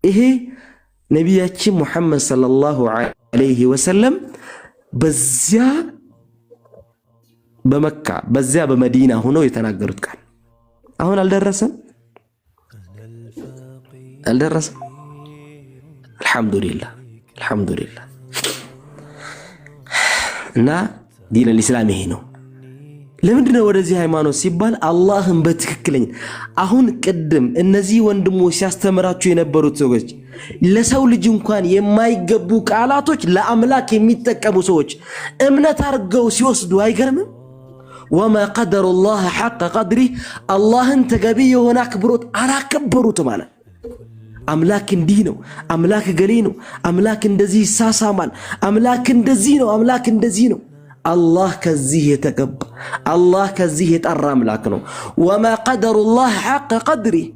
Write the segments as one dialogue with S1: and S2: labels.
S1: ይሄ ነቢያችን ሙሐመድ ሰለላሁ ዐለይሂ ወሰለም በዚያ በመካ በዚያ በመዲና ሆነው የተናገሩት ቃል አሁን አልደረሰም። አልሐምዱሊላህ እና ዲን الاسلام ይሄ ነው። ለምንድነው ወደዚህ ሃይማኖት ሲባል አላህን በትክክለኛ አሁን ቅድም እነዚህ ወንድሞች ሲያስተምራቸው የነበሩት ሰዎች ለሰው ልጅ እንኳን የማይገቡ ቃላቶች ለአምላክ የሚጠቀሙ ሰዎች እምነት አርገው ሲወስዱ አይገርምም? ወማ ቀደሩላህ ሐቀ ቀድሪህ አላህን ተገቢ የሆነ አክብሮት አላከበሩት ማለት አምላክ እንዲህ ነው፣ አምላክ ገሌ ነው፣ አምላክ እንደዚህ ይሳሳማል፣ አምላክ እንደዚህ ነው፣ አምላክ እንደዚህ ነው። አላህ ከዚህ የተገባ አላህ ከዚህ የጠራ አምላክ ነው። ወማ ቀደሩላህ ሐቀ ቀድሪህ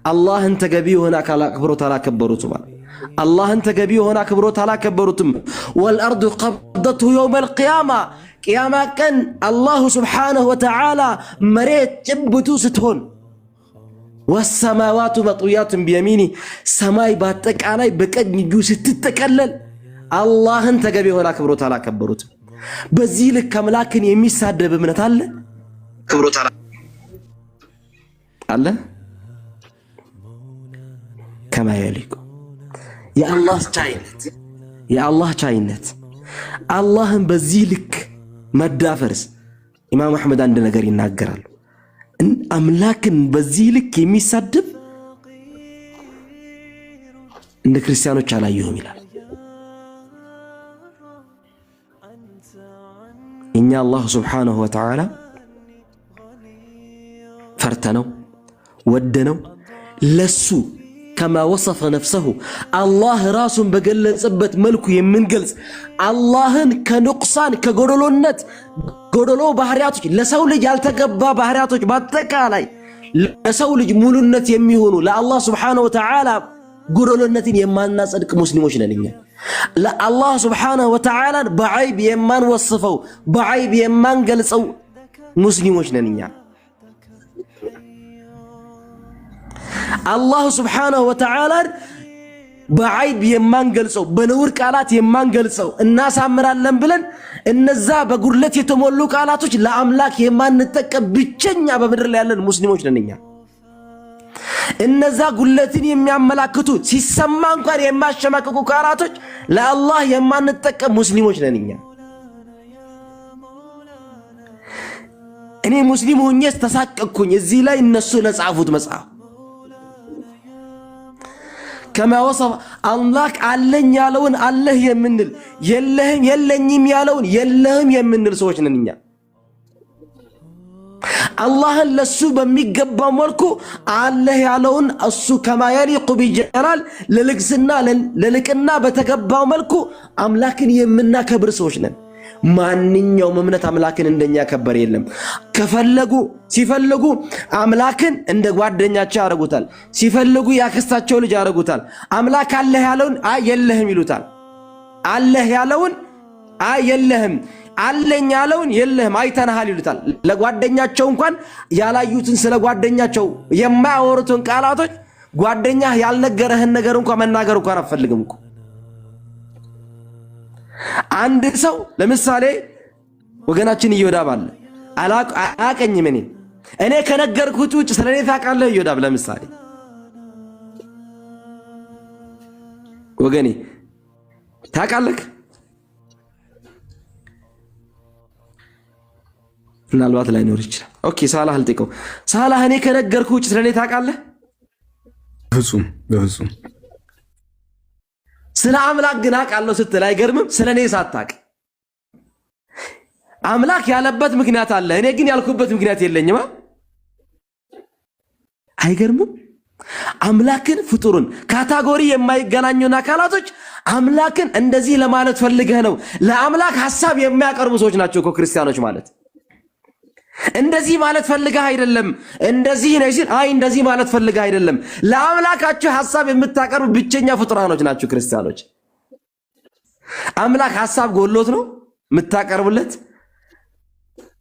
S1: አላህን ተገቢ የሆነ አክብሮት አላከበሩት ማለት አላህን ተገቢ የሆነ አክብሮት አላከበሩትም። ወልአርዱ ቀብደቱ የውመል ቂያማ ቂያማ ቀን አላሁ ስብሓነሁ ወተዓላ መሬት ጭብጡ ስትሆን ወሰማዋቱ መጥውያቱን ቢየሚኒ ሰማይ በአጠቃላይ በቀኝ እጁ ስትጠቀለል አላህን ተገቢ የሆነ አክብሮት አላከበሩትም። በዚህ ልክ አምላክን የሚሳደብ እምነት አለ? ክብሮት አለ? ከማ የሊቁ የአላህ ቻይነት አላህን በዚህ ልክ መዳፈርስ ኢማም አሕመድ አንድ ነገር ይናገራሉ። አምላክን በዚህ ልክ የሚሳደብ እንደ ክርስቲያኖች አላየሁም ይላል። እኛ አላህ ሱብሓነሁ ወተዓላ ፈርተነው ወደነው ለሱ ከማ ወሰፈ ነፍሰሁ አላህ ራሱን በገለጸበት መልኩ የምንገልጽ አላህን ከንቁሳን ከጎደሎነት ጎደሎ ባህሪያቶች ለሰው ልጅ ያልተገባ ባህሪያቶች በአጠቃላይ ለሰው ልጅ ሙሉነት የሚሆኑ ለአላህ ሱብሓነሁ ወተዓላ ጎደሎነትን የማናጸድቅ ሙስሊሞች ነን። እኛ ለአላህ ሱብሓነሁ ወተዓላ በዐይብ የማንወስፈው በዐይብ የማንገልጸው ሙስሊሞች ነን። እኛ አላህ ሱብሓነሁ ወተዓላ በዐይብ የማንገልጸው በነውር ቃላት የማንገልጸው እናሳምራለን ብለን እነዛ በጉድለት የተሞሉ ቃላቶች ለአምላክ የማንጠቀም ብቸኛ በምድር ላይ ያለን ሙስሊሞች ነን። እኛ እነዛ ጉድለትን የሚያመላክቱ ሲሰማ እንኳን የማያሸማቅቁ ቃላቶች ለአላህ የማንጠቀም ሙስሊሞች ነን። እኛ እኔ ሙስሊም ሆኜ ተሳቀቅኩኝ እዚህ ላይ እነሱ ለጻፉት መጽሐፍ ከማ ወሰፈ አምላክ አለኝ ያለውን አለህ የምንል የለኝም ያለውን የለህም የምንል ሰዎች ነን። እኛ አላህን ለሱ በሚገባው መልኩ አለህ ያለውን እሱ ከማ የሊቁ ቢጀላል ለልቅና በተገባው መልኩ አምላክን የምናከብር ሰዎች ነን። ማንኛውም እምነት አምላክን እንደኛ ከበር የለም። ሲፈልጉ አምላክን እንደ ጓደኛቸው ያረጉታል፣ ሲፈልጉ ያክስታቸው ልጅ ያረጉታል። አምላክ አለህ ያለውን አይ የለህም ይሉታል። አለህ ያለውን አይ የለህም፣ አለኝ ያለውን የለህም አይተናሃል ይሉታል። ለጓደኛቸው እንኳን ያላዩትን ስለ ጓደኛቸው የማያወሩትን ቃላቶች ጓደኛህ ያልነገረህን ነገር እንኳን መናገር እንኳን አፈልግም እኮ። አንድ ሰው ለምሳሌ ወገናችን ኢዮዳብ አለ አያቀኝም። እኔ ከነገርኩት ውጭ ስለኔ ታውቃለህ ኢዮዳብ? ለምሳሌ ወገኔ ታውቃለህ? ምናልባት ላይኖር ይችላል። ኦኬ ሳላህ አልጠይቀው። ሳላህ እኔ ከነገርኩት ውጭ ስለኔ ታውቃለህ? በፍጹም ስለ አምላክ ግን አውቃለሁ ስትል አይገርምም? ስለኔ ሳታውቅ አምላክ ያለበት ምክንያት አለ፣ እኔ ግን ያልኩበት ምክንያት የለኝም። አይገርምም? አምላክን ፍጡሩን ካታጎሪ የማይገናኙና አካላቶች አምላክን እንደዚህ ለማለት ፈልገህ ነው። ለአምላክ ሐሳብ የሚያቀርቡ ሰዎች ናቸው እኮ ክርስቲያኖች ማለት። እንደዚህ ማለት ፈልገህ አይደለም፣ እንደዚህ ነው ሲል አይ እንደዚህ ማለት ፈልገህ አይደለም። ለአምላካችሁ ሐሳብ የምታቀርቡ ብቸኛ ፍጡራኖች ናቸው ክርስቲያኖች። አምላክ ሐሳብ ጎሎት ነው የምታቀርቡለት?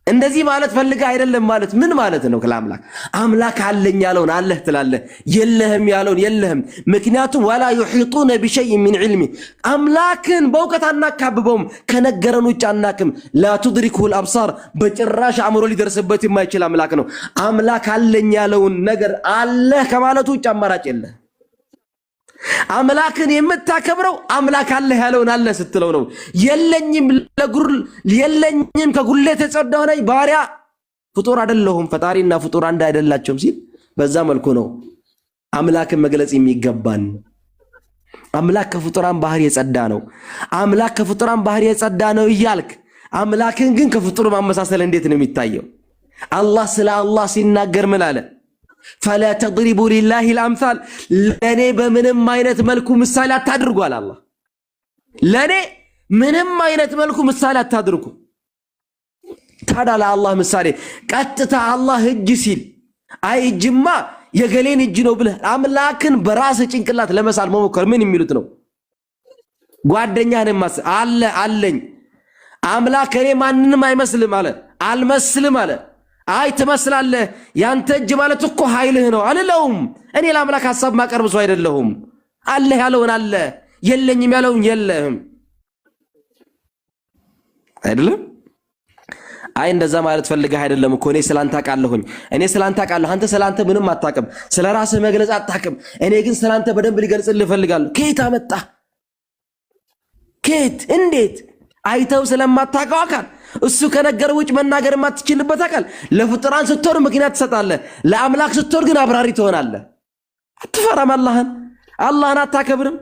S1: እንደዚህ ማለት ፈልጋ አይደለም ማለት ምን ማለት ነው? ለአምላክ አምላክ አለኝ ያለውን አለህ ትላለህ፣ የለህም ያለውን የለህም። ምክንያቱም ወላ يحيطون بشيء من علمه አምላክን በእውቀት አናካብበውም፣ ከነገረን ውጭ አናክም። لا تدركه الابصار በጭራሽ አእምሮ ሊደርስበት የማይችል አምላክ ነው። አምላክ አለኝ ያለውን ነገር አለህ ከማለት ውጭ አማራጭ የለህ። አምላክን የምታከብረው አምላክ አለህ ያለውን አለ ስትለው ነው። የለኝም ከጉሌት የጸዳሁ ነኝ ባሪያ ፍጡር አይደለሁም፣ ፈጣሪና ፍጡር አንድ አይደላቸውም ሲል በዛ መልኩ ነው አምላክን መግለጽ የሚገባን። አምላክ ከፍጡራን ባህሪ የጸዳ ነው፣ አምላክ ከፍጡራን ባህሪ የጸዳ ነው እያልክ አምላክን ግን ከፍጡር ማመሳሰል እንዴት ነው የሚታየው? አላህ ስለ አላህ ሲናገር ምን አለ? فلا تضربوا لله الامثال ለኔ በምንም አይነት መልኩ ምሳሌ አታድርጉ አለ አላህ። ለኔ ምንም አይነት መልኩ ምሳሌ አታድርጉ። ታዲያ ለአላህ ምሳሌ ቀጥታ አላህ እጅ ሲል አይ እጅማ የገሌን እጅ ነው ብለህ አምላክን በራስ ጭንቅላት ለመሳል መሞከር ምን የሚሉት ነው? ጓደኛህን ማስ አለ አለኝ አምላክ እኔ ማንንም አይመስልም አለ አልመስልም አለ። አይ ትመስላለህ ያንተ እጅ ማለት እኮ ኃይልህ ነው አልለውም። እኔ ለአምላክ ሐሳብ ማቀርብ ሰው አይደለሁም። አለህ ያለውን አለ፣ የለኝም ያለውን የለህም አይደለም። አይ እንደዛ ማለት ፈልገህ አይደለም እኮ እኔ ስላንተ አውቃለሁኝ፣ እኔ ስላንተ አውቃለሁ፣ አንተ ስላንተ ምንም አታውቅም፣ ስለራስህ መግለጽ አታውቅም። እኔ ግን ስላንተ በደንብ ሊገልጽልህ እፈልጋለሁ። ከየት አመጣ? ከየት? እንዴት? አይተው ስለማታውቀው አካል እሱ ከነገር ውጭ መናገር የማትችልበት አካል ለፍጡራን ስትሆን ምክንያት ትሰጣለህ፣ ለአምላክ ስትሆን ግን አብራሪ ትሆናለህ። አትፈራም? አላህን አታከብርም?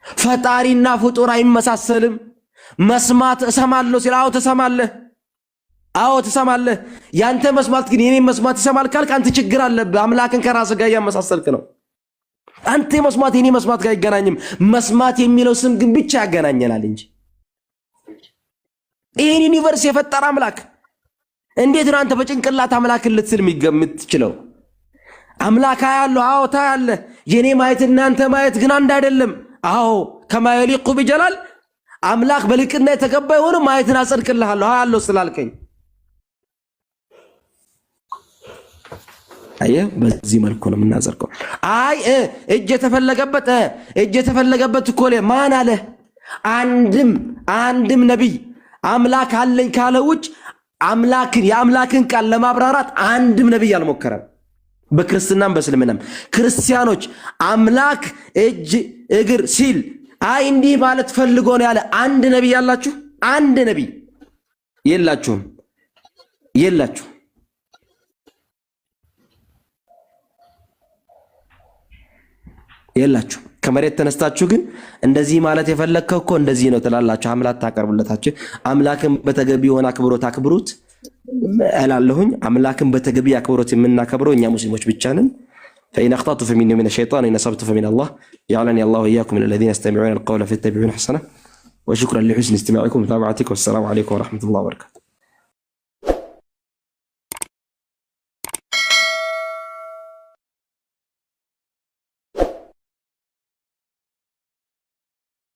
S1: ፈጣሪና ፍጡር አይመሳሰልም። መስማት እሰማለሁ ሲል አዎ ትሰማለህ፣ አዎ ትሰማለህ። ያንተ መስማት ግን የኔን መስማት ይሰማል ካልክ አንተ ችግር አለብህ። አምላክን ከራስህ ጋር እያመሳሰልክ ነው። አንተ መስማት የኔ መስማት ጋር አይገናኝም። መስማት የሚለው ስም ግን ብቻ ያገናኘናል እንጂ ይሄን ዩኒቨርስ የፈጠረ አምላክ እንዴት ነው አንተ በጭንቅላት አምላክን ልትስል የምትችለው? አምላክ ያለው አዎ ታያለህ። የኔ ማየት እና አንተ ማየት ግን አንድ አይደለም። አዎ ከማ يليق بجلال አምላክ በልቅና የተገባ የሆነ ማየትን አጸድቅልሃለሁ ያለው ስላልከኝ አየህ፣ በዚህ መልኩ ነው የምናጸድቀው። አይ እጅ የተፈለገበት እኮ ማን አለ? አንድም ነብይ አምላክ አለኝ ካለ ውጭ የአምላክን ቃል ለማብራራት አንድም ነብይ አልሞከረም። በክርስትናም በእስልምናም ክርስቲያኖች አምላክ እጅ እግር ሲል አይ እንዲህ ማለት ፈልጎ ነው ያለ አንድ ነብይ ያላችሁ? አንድ ነብይ የላችሁም። ከመሬት ተነስታችሁ ግን እንደዚህ ማለት የፈለከው እኮ እንደዚህ ነው ትላላችሁ። አምላክ ታቀርቡለታችሁ። አምላክን በተገቢ የሆነ አክብሮት አክብሩት እላለሁኝ። አምላክን በተገቢ አክብሮት የምናከብረው እኛ ሙስሊሞች ብቻ ነን። فإن أخطأت فمني ومن الشيطان وإن أصبت فمن الله جعلني الله وإياكم من الذين يستمعون القول فيتبعون أحسنه. وشكرا لحسن استماعكم ومتابعتكم والسلام عليكم ورحمة الله وبركاته.